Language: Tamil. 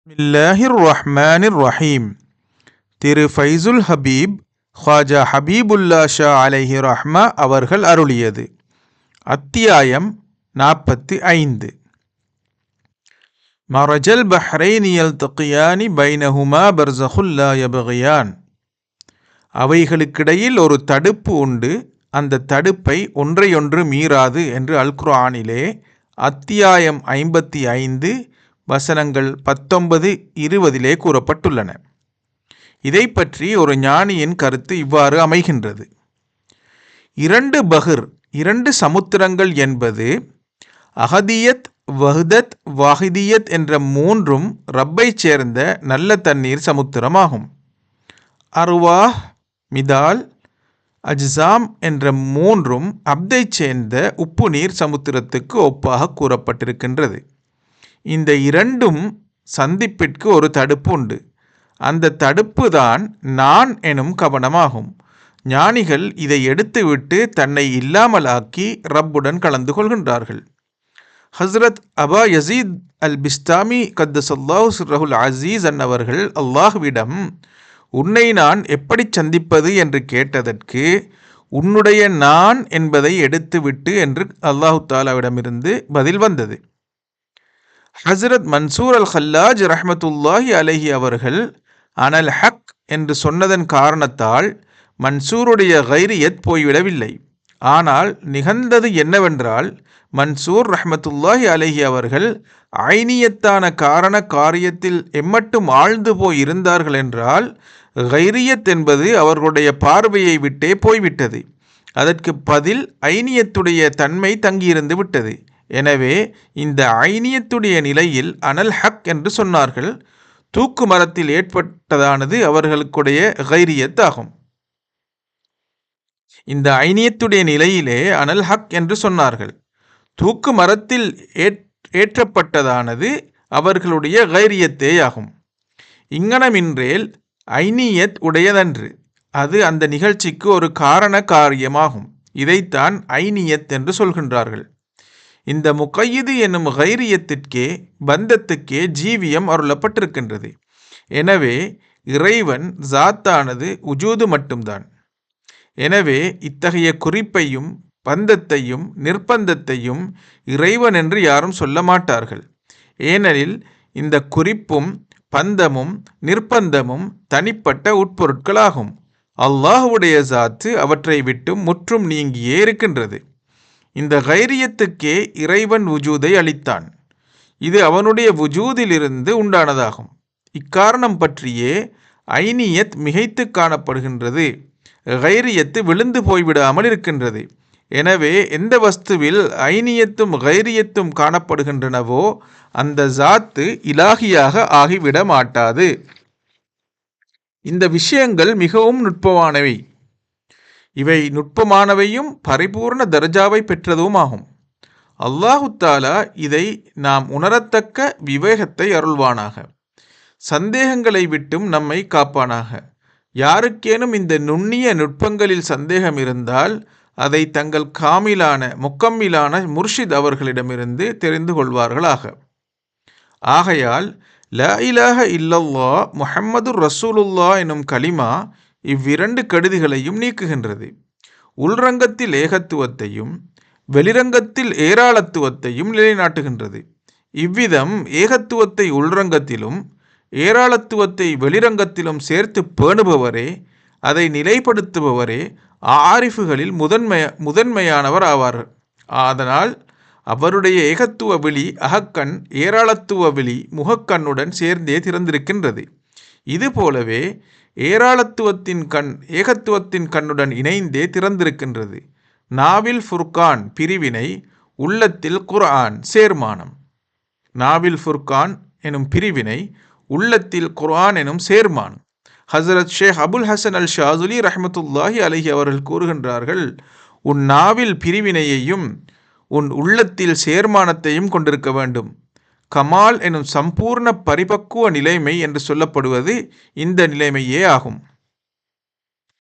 பிஸ்மில்லாஹிர் ரஹ்மானிர் ரஹீம். திரு ஃபைசுல் ஹபீப் ख्वाजा ஹபீபுல்லா ஷா அலைஹி ரஹ்மா அவர்கள் அருளியது. அத்தியாயம் 45. மரஜல் பஹ்ரைனி யல்தகியானி பைனஹுமா பர்ஸகுல் லா யப்கியான். அவைகளுக்கிடையில் ஒரு தடுப்பு உண்டு, அந்த தடுப்பை ஒன்றையொன்று மீறாது என்று அல் குர்ஆனிலே அத்தியாயம் 55 வசனங்கள் 19-20 கூறப்பட்டுள்ளன. இதை பற்றி ஒரு ஞானியின் கருத்து இவ்வாறு அமைகின்றது. இரண்டு பஹர், இரண்டு சமுத்திரங்கள் என்பது அஹதியத், வஹ்தத், வாஹிதியத் என்ற மூன்றும் ரப்பை சேர்ந்த நல்ல தண்ணீர் சமுத்திரமாகும். அர்வாஹ், மிதால், அஜ்சாம் என்ற மூன்றும் அப்தை சேர்ந்த உப்பு நீர் சமுத்திரத்துக்கு ஒப்பாக கூறப்பட்டிருக்கின்றது. இந்த இரண்டும் சந்திப்பிற்கு ஒரு தடுப்பு உண்டு. அந்த தடுப்பு தான் நான் எனும் கவனமாகும். ஞானிகள் இதை எடுத்துவிட்டு தன்னை இல்லாமலாக்கி ரப்புடன் கலந்து கொள்கின்றார்கள். ஹஸ்ரத் அபா யசீத் அல் பிஸ்தாமி கத்தசல்லாஹு சிர்ரஹுல் அசீஸ் அன்னவர்கள் அல்லாஹ்விடம், உன்னை நான் எப்படி சந்திப்பது என்று கேட்டதற்கு, உன்னுடைய நான் என்பதை எடுத்துவிட்டு என்று அல்லாஹு தாலாவிடமிருந்து பதில் வந்தது. ஹஸ்ரத் மன்சூர் அல் ஹல்லாஜ் ரஹ்மத்துல்லாஹி அலைஹி அவர்கள் அனல் ஹக் என்று சொன்னதன் காரணத்தால் மன்சூருடைய கைரியத் போய்விடவில்லை. ஆனால் நிகழ்ந்தது என்னவென்றால், மன்சூர் ரஹ்மத்துல்லாஹி அலைஹி அவர்கள் ஐனியத்தான காரண காரியத்தில் எம்மட்டும் ஆழ்ந்து போய் இருந்தார்கள் என்றால், கைரியத் என்பது அவர்களுடைய பார்வையை விட்டே போய்விட்டது. அதற்கு பதில் ஐனியத்துடைய தன்மை தங்கியிருந்து விட்டது. எனவே இந்த ஐனியத்துடைய நிலையில் அனல் ஹக் என்று சொன்னார்கள். தூக்கு மரத்தில் ஏற்பட்டதானது அவர்களுடைய கைரியத் ஆகும். இந்த ஐனியத்துடைய நிலையிலே அனல் ஹக் என்று சொன்னார்கள். தூக்கு மரத்தில் ஏற்றப்பட்டதானது அவர்களுடைய கைரியத்தே ஆகும். இங்கனமின்றேல் ஐனியத் உடையதன்று, அது அந்த நிகழ்ச்சிக்கு ஒரு காரண காரியமாகும். இதைத்தான் ஐனியத் என்று சொல்கின்றார்கள். இந்த முகையிது என்னும் கைரியத்திற்கே, பந்தத்துக்கே ஜீவியம் அருளப்பட்டிருக்கின்றது. எனவே இறைவன் ஜாத்தானது உஜூது மட்டும்தான். எனவே இத்தகைய குறிப்பையும் பந்தத்தையும் நிர்பந்தத்தையும் இறைவன் என்று யாரும் சொல்ல மாட்டார்கள். ஏனெனில் இந்த குறிப்பும் பந்தமும் நிர்பந்தமும் தனிப்பட்ட உட்பொருட்களாகும். அல்லாஹுடைய ஜாத்து அவற்றை விட்டு முற்றும் நீங்கியே இருக்கின்றது. இந்த கைரியத்துக்கே இறைவன் வுஜூதை அளித்தான். இது அவனுடைய வுஜூதிலிருந்து உண்டானதாகும். இக்காரணம் பற்றியே ஐனியத் மிகைத்து காணப்படுகின்றது, கைரியத்து விழுந்து போய்விடாமல் இருக்கின்றது. எனவே எந்த வஸ்துவில் ஐனியத்தும் கைரியத்தும் காணப்படுகின்றனவோ அந்த ஜாத்து இலாகியாக ஆகிவிட மாட்டாது. இந்த விஷயங்கள் மிகவும் நுட்பமானவை. இவை நுட்பமானவையும் பரிபூர்ண தர்ஜாவை பெற்றதும் ஆகும். அல்லாஹு தாலா இதை நாம் உணரத்தக்க விவேகத்தை அருள்வானாக. சந்தேகங்களை விட்டும் நம்மை காப்பானாக. யாருக்கேனும் இந்த நுண்ணிய நுட்பங்களில் சந்தேகம் இருந்தால் அதை தங்கள் காமிலான முக்கம்மிலான முர்ஷித் அவர்களிடமிருந்து தெரிந்து கொள்வார்களாக. ஆகையால் லா இலாஹ இல்லல்லாஹ் முஹம்மதுர் ரசூலுல்லாஹ் எனும் கலிமா இவ்விரண்டு கெடுதிகளையும் நீக்குகின்றது. உள்ரங்கத்தில் ஏகத்துவத்தையும் வெளிரங்கத்தில் ஏராளத்துவத்தையும் நிலைநாட்டுகின்றது. இவ்விதம் ஏகத்துவத்தை உள்ரங்கத்திலும் ஏராளத்துவத்தை வெளிரங்கத்திலும் சேர்த்து பேணுபவரே, அதை நிலைப்படுத்துபவரே ஆரிஃபுகளில் முதன்மையானவர் ஆவார். அதனால் அவருடைய ஏகத்துவ விழி அகக்கண் ஏராளத்துவ விழி முகக்கண்ணுடன் சேர்ந்தே திறந்திருக்கின்றது. இதுபோலவே ஏராளத்துவத்தின் கண் ஏகத்துவத்தின் கண்ணுடன் இணைந்தே திறந்திருக்கின்றது. நாவில் ஃபுர்கான் பிரிவினை, உள்ளத்தில் குர்ஆன் சேர்மானம். நாவில் ஃபுர்கான் எனும் பிரிவினை, உள்ளத்தில் குர்ஆன் எனும் சேர்மானம். ஹசரத் ஷேக் அபுல் ஹசன் அல் ஷாதுலி ரஹ்மத்துல்லாஹி அலைஹி அவர்கள் கூறுகின்றார்கள், உன் நாவில் பிரிவினையையும் உன் உள்ளத்தில் சேர்மானத்தையும் கொண்டிருக்க வேண்டும். கமால் எனும் சம்பூர்ண பரிபக்குவ நிலைமை என்று சொல்லப்படுவது இந்த நிலைமையே ஆகும்.